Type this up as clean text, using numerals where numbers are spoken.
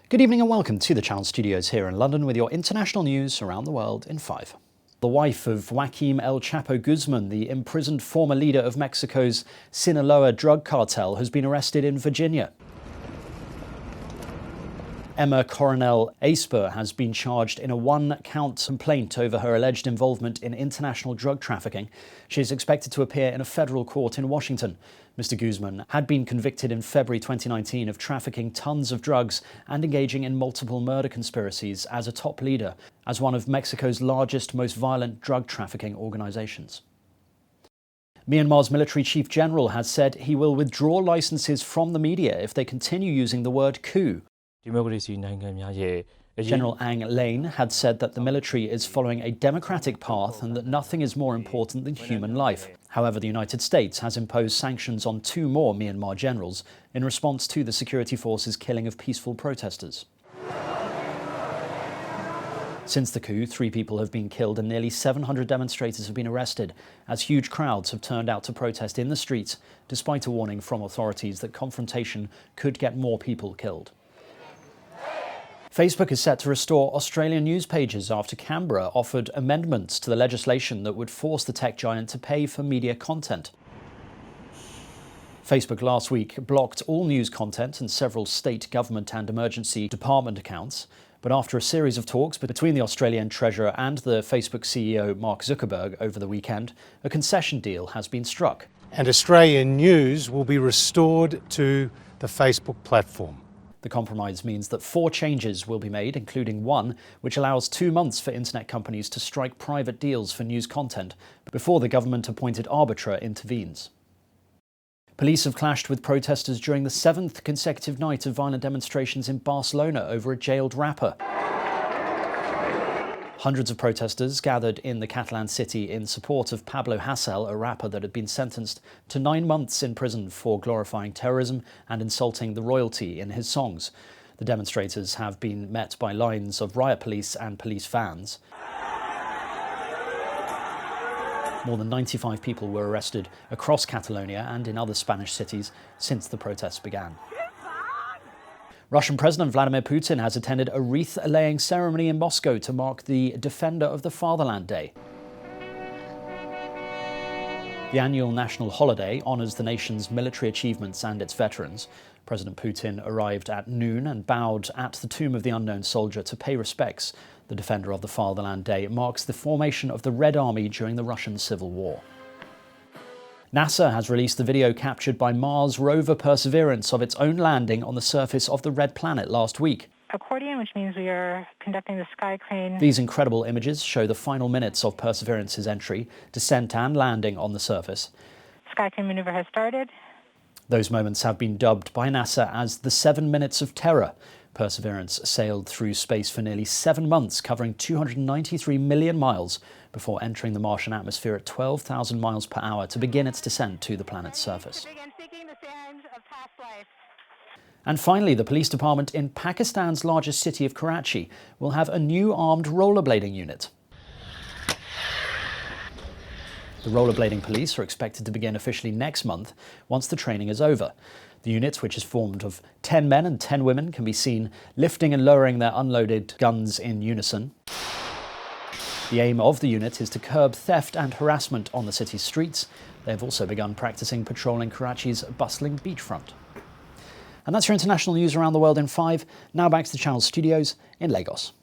Good evening and welcome to the Channel Studios here in London with your international news around the world in 5. The wife of Joaquim El Chapo Guzman, the imprisoned former leader of Mexico's Sinaloa drug cartel, has been arrested in Virginia. Emma Coronel Asper has been charged in a one-count complaint over her alleged involvement in international drug trafficking. She is expected to appear in a federal court in Washington. Mr. Guzman had been convicted in February 2019 of trafficking tons of drugs and engaging in multiple murder conspiracies as a top leader, as one of Mexico's largest, most violent drug trafficking organizations. Myanmar's military chief general has said he will withdraw licenses from the media if they continue using the word coup. General Ang Lane had said that the military is following a democratic path and that nothing is more important than human life. However, the United States has imposed sanctions on 2 more Myanmar generals in response to the security forces' killing of peaceful protesters. Since the coup, 3 people have been killed and nearly 700 demonstrators have been arrested as huge crowds have turned out to protest in the streets, despite a warning from authorities that confrontation could get more people killed. Facebook is set to restore Australian news pages after Canberra offered amendments to the legislation that would force the tech giant to pay for media content. Facebook last week blocked all news content and several state government and emergency department accounts. But after a series of talks between the Australian Treasurer and the Facebook CEO Mark Zuckerberg over the weekend, a concession deal has been struck. And Australian news will be restored to the Facebook platform. The compromise means that 4 changes will be made, including one which allows 2 months for internet companies to strike private deals for news content before the government-appointed arbiter intervenes. Police have clashed with protesters during the 7th consecutive night of violent demonstrations in Barcelona over a jailed rapper. Hundreds of protesters gathered in the Catalan city in support of Pablo Hasél, a rapper that had been sentenced to 9 months in prison for glorifying terrorism and insulting the royalty in his songs. The demonstrators have been met by lines of riot police and police vans. More than 95 people were arrested across Catalonia and in other Spanish cities since the protests began. Russian President Vladimir Putin has attended a wreath-laying ceremony in Moscow to mark the Defender of the Fatherland Day. The annual national holiday honours the nation's military achievements and its veterans. President Putin arrived at noon and bowed at the tomb of the unknown soldier to pay respects. The Defender of the Fatherland Day marks the formation of the Red Army during the Russian Civil War. NASA has released the video captured by Mars rover Perseverance of its own landing on the surface of the red planet last week. Accordion, which means we are conducting the sky crane. These incredible images show the final minutes of Perseverance's entry, descent and landing on the surface. Sky crane maneuver has started. Those moments have been dubbed by NASA as the 7 minutes of terror. Perseverance sailed through space for nearly 7 months, covering 293 million miles, before entering the Martian atmosphere at 12,000 miles per hour to begin its descent to the planet's surface. And finally, the police department in Pakistan's largest city of Karachi will have a new armed rollerblading unit. The rollerblading police are expected to begin officially next month once the training is over. The unit, which is formed of 10 men and 10 women, can be seen lifting and lowering their unloaded guns in unison. The aim of the unit is to curb theft and harassment on the city's streets. They have also begun practicing patrolling Karachi's bustling beachfront. And that's your international news around the world in 5. Now back to the Channel Studios in Lagos.